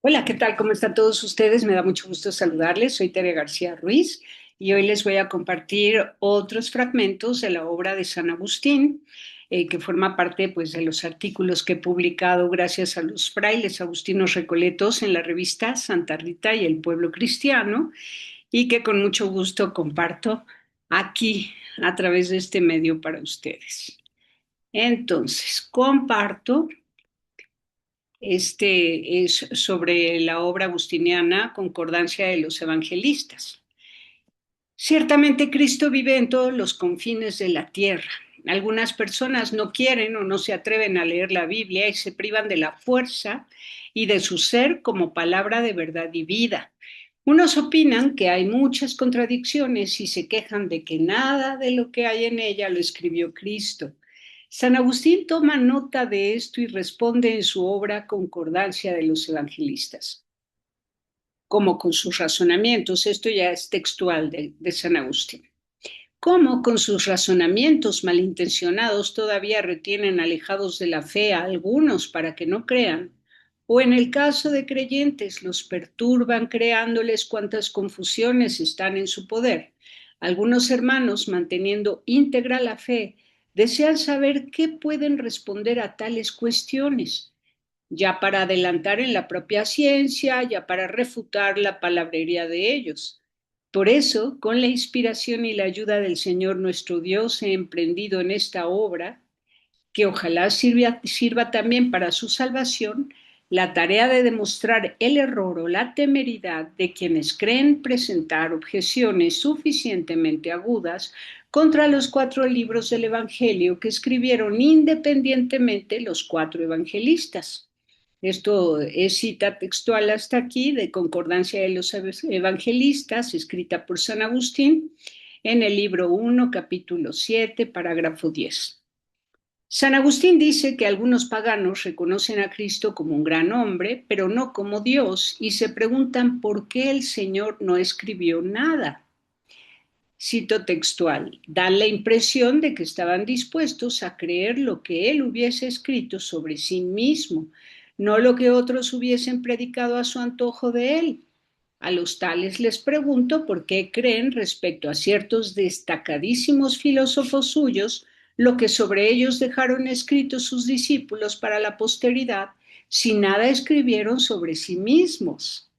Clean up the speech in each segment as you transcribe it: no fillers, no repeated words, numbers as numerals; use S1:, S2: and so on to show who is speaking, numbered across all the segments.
S1: Hola, ¿qué tal? ¿Cómo están todos ustedes? Me da mucho gusto saludarles. Soy Tere García Ruiz y hoy les voy a compartir otros fragmentos de la obra de San Agustín, que forma parte pues, de los artículos que he publicado gracias a los frailes agustinos recoletos en la revista Santa Rita y el Pueblo Cristiano y que con mucho gusto comparto aquí a través de este medio para ustedes. Entonces, comparto. Este es sobre la obra agustiniana Concordancia de los Evangelistas. Ciertamente Cristo vive en todos los confines de la tierra. Algunas personas no quieren o no se atreven a leer la Biblia y se privan de la fuerza y de su ser como palabra de verdad y vida. Unos opinan que hay muchas contradicciones y se quejan de que nada de lo que hay en ella lo escribió Cristo. San Agustín toma nota de esto y responde en su obra Concordancia de los Evangelistas, como con sus razonamientos, esto ya es textual de San Agustín, como con sus razonamientos malintencionados todavía retienen alejados de la fe a algunos para que no crean, o en el caso de creyentes los perturban creándoles cuantas confusiones están en su poder. Algunos hermanos, manteniendo íntegra la fe, desean saber qué pueden responder a tales cuestiones, ya para adelantar en la propia ciencia, ya para refutar la palabrería de ellos. Por eso, con la inspiración y la ayuda del Señor nuestro Dios, he emprendido en esta obra, que ojalá sirva también para su salvación, la tarea de demostrar el error o la temeridad de quienes creen presentar objeciones suficientemente agudas contra los cuatro libros del Evangelio que escribieron independientemente los cuatro evangelistas. Esto es cita textual hasta aquí de Concordancia de los Evangelistas, escrita por San Agustín en el libro 1, capítulo 7, parágrafo 10. San Agustín dice que algunos paganos reconocen a Cristo como un gran hombre, pero no como Dios, y se preguntan por qué el Señor no escribió nada. Cito textual, dan la impresión de que estaban dispuestos a creer lo que él hubiese escrito sobre sí mismo, no lo que otros hubiesen predicado a su antojo de él. A los tales les pregunto por qué creen respecto a ciertos destacadísimos filósofos suyos lo que sobre ellos dejaron escritos sus discípulos para la posteridad, si nada escribieron sobre sí mismos.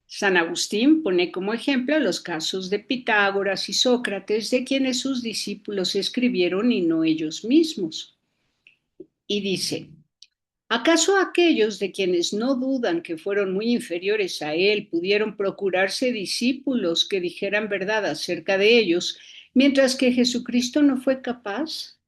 S1: San Agustín pone como ejemplo los casos de Pitágoras y Sócrates, de quienes sus discípulos escribieron y no ellos mismos. Y dice, ¿acaso aquellos de quienes no dudan que fueron muy inferiores a él pudieron procurarse discípulos que dijeran verdad acerca de ellos, mientras que Jesucristo no fue capaz?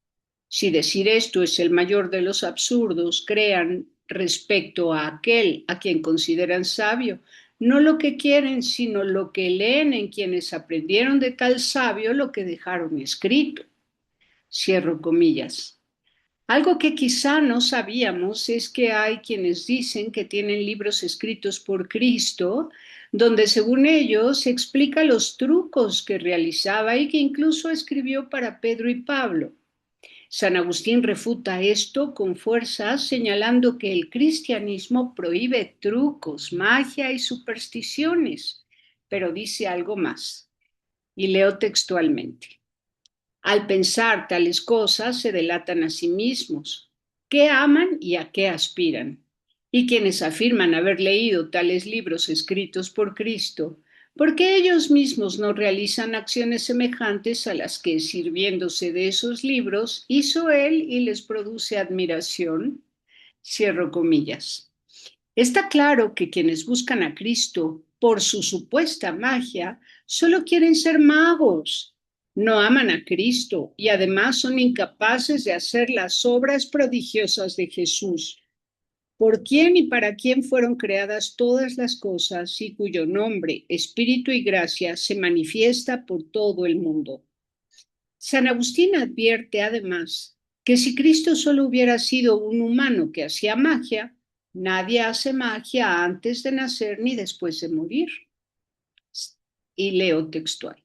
S1: Si decir esto es el mayor de los absurdos, crean respecto a aquel a quien consideran sabio, no lo que quieren, sino lo que leen en quienes aprendieron de tal sabio lo que dejaron escrito. Cierro comillas. Algo que quizá no sabíamos es que hay quienes dicen que tienen libros escritos por Cristo, donde según ellos explica los trucos que realizaba y que incluso escribió para Pedro y Pablo. San Agustín refuta esto con fuerza, señalando que el cristianismo prohíbe trucos, magia y supersticiones, pero dice algo más, y leo textualmente. Al pensar tales cosas se delatan a sí mismos, qué aman y a qué aspiran. Y quienes afirman haber leído tales libros escritos por Cristo, ¿por qué ellos mismos no realizan acciones semejantes a las que, sirviéndose de esos libros, hizo él y les produce admiración? Cierro comillas. Está claro que quienes buscan a Cristo por su supuesta magia solo quieren ser magos, no aman a Cristo y además son incapaces de hacer las obras prodigiosas de Jesús, por quién y para quién fueron creadas todas las cosas y cuyo nombre, espíritu y gracia se manifiesta por todo el mundo. San Agustín advierte además que si Cristo solo hubiera sido un humano que hacía magia, nadie hace magia antes de nacer ni después de morir. Y leo textual.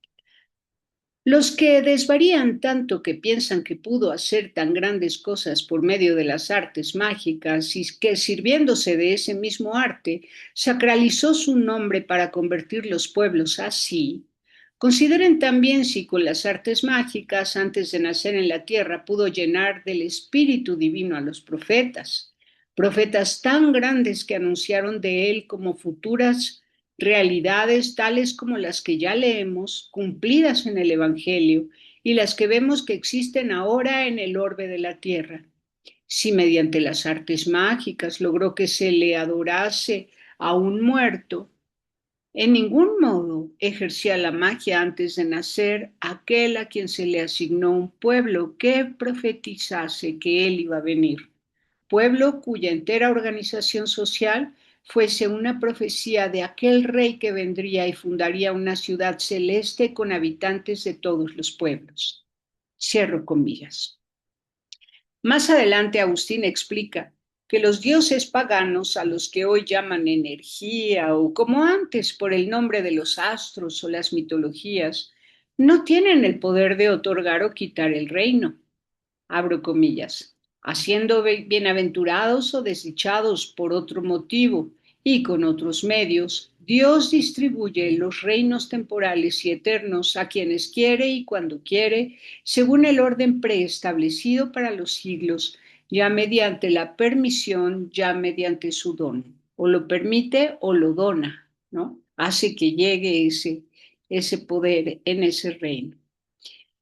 S1: Los que desvarían tanto que piensan que pudo hacer tan grandes cosas por medio de las artes mágicas y que sirviéndose de ese mismo arte sacralizó su nombre para convertir los pueblos así, consideren también si con las artes mágicas antes de nacer en la tierra pudo llenar del Espíritu Divino a los profetas, profetas tan grandes que anunciaron de él como futuras realidades tales como las que ya leemos, cumplidas en el Evangelio, y las que vemos que existen ahora en el orbe de la tierra. Si mediante las artes mágicas logró que se le adorase a un muerto, en ningún modo ejercía la magia antes de nacer aquel a quien se le asignó un pueblo que profetizase que él iba a venir, pueblo cuya entera organización social fuese una profecía de aquel rey que vendría y fundaría una ciudad celeste con habitantes de todos los pueblos. Cierro comillas. Más adelante Agustín explica que los dioses paganos, a los que hoy llaman energía o como antes por el nombre de los astros o las mitologías, no tienen el poder de otorgar o quitar el reino, abro comillas, haciendo bienaventurados o desdichados por otro motivo y con otros medios, Dios distribuye los reinos temporales y eternos a quienes quiere y cuando quiere, según el orden preestablecido para los siglos, ya mediante la permisión, ya mediante su don. O lo permite o lo dona, ¿no? Hace que llegue ese poder en ese reino.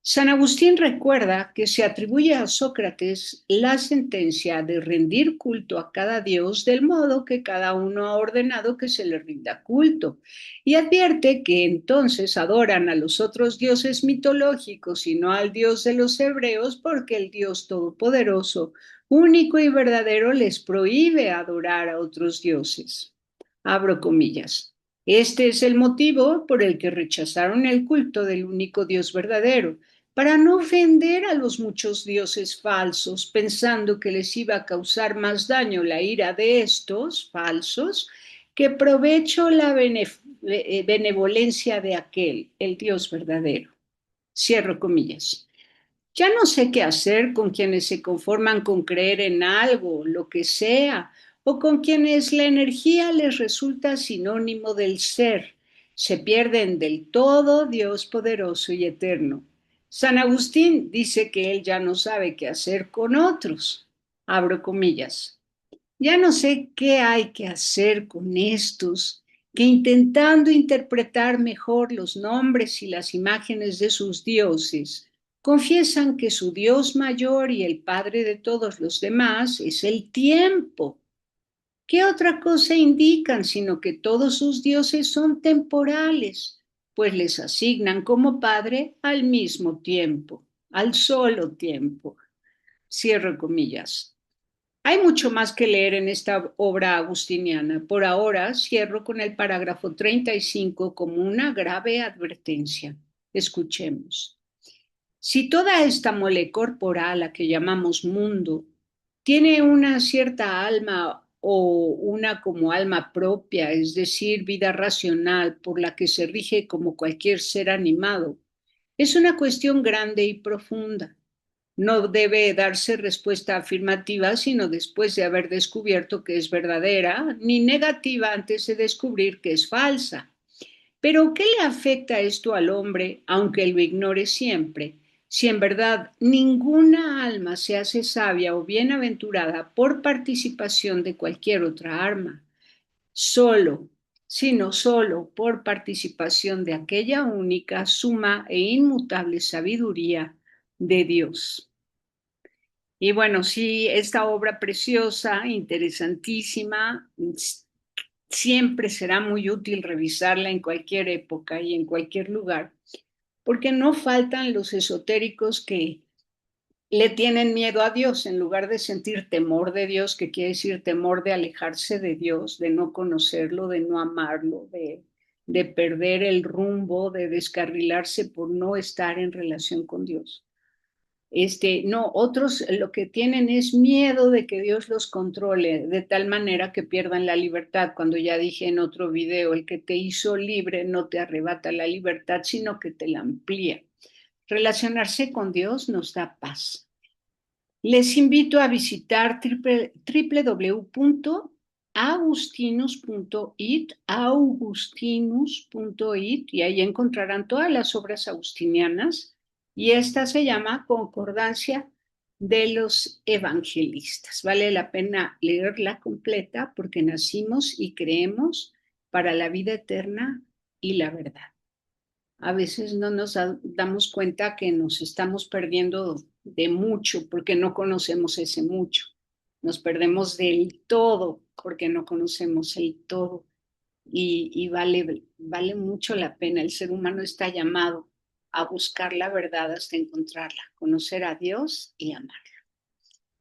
S1: San Agustín recuerda que se atribuye a Sócrates la sentencia de rendir culto a cada dios del modo que cada uno ha ordenado que se le rinda culto, y advierte que entonces adoran a los otros dioses mitológicos y no al Dios de los hebreos porque el Dios todopoderoso, único y verdadero, les prohíbe adorar a otros dioses. Abro comillas. Este es el motivo por el que rechazaron el culto del único Dios verdadero, para no ofender a los muchos dioses falsos, pensando que les iba a causar más daño la ira de estos falsos que provecho la benevolencia de aquel, el Dios verdadero. Cierro comillas. Ya no sé qué hacer con quienes se conforman con creer en algo, lo que sea, o con quienes la energía les resulta sinónimo del ser. Se pierden del todo Dios poderoso y eterno. San Agustín dice que él ya no sabe qué hacer con otros. Abro comillas. Ya no sé qué hay que hacer con estos que intentando interpretar mejor los nombres y las imágenes de sus dioses, confiesan que su Dios mayor y el Padre de todos los demás es el tiempo. ¿Qué otra cosa indican sino que todos sus dioses son temporales, pues les asignan como Padre al mismo tiempo, al solo tiempo? Cierro comillas. Hay mucho más que leer en esta obra agustiniana. Por ahora cierro con el parágrafo 35 como una grave advertencia. Escuchemos. Si toda esta mole corporal a que llamamos mundo tiene una cierta alma o una como alma propia, es decir, vida racional por la que se rige como cualquier ser animado, es una cuestión grande y profunda. No debe darse respuesta afirmativa sino después de haber descubierto que es verdadera, ni negativa antes de descubrir que es falsa. Pero ¿qué le afecta esto al hombre, aunque lo ignore siempre, si en verdad ninguna alma se hace sabia o bienaventurada por participación de cualquier otra alma? Solo, sino solo por participación de aquella única, suma e inmutable sabiduría de Dios. Y bueno, sí, esta obra preciosa, interesantísima, siempre será muy útil revisarla en cualquier época y en cualquier lugar, porque no faltan los esotéricos que le tienen miedo a Dios en lugar de sentir temor de Dios, que quiere decir temor de alejarse de Dios, de no conocerlo, de no amarlo, de perder el rumbo, de descarrilarse por no estar en relación con Dios. No, otros lo que tienen es miedo de que Dios los controle de tal manera que pierdan la libertad. Cuando ya dije en otro video, el que te hizo libre no te arrebata la libertad, sino que te la amplía. Relacionarse con Dios nos da paz. Les invito a visitar www.augustinus.it, y ahí encontrarán todas las obras agustinianas, y esta se llama Concordancia de los Evangelistas. Vale la pena leerla completa porque nacimos y creemos para la vida eterna y la verdad. A veces no nos damos cuenta que nos estamos perdiendo de mucho porque no conocemos ese mucho. Nos perdemos del todo porque no conocemos el todo. Y vale mucho la pena. El ser humano está llamado a buscar la verdad hasta encontrarla, conocer a Dios y amarlo.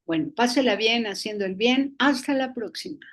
S1: Bueno, pásela bien haciendo el bien. Hasta la próxima.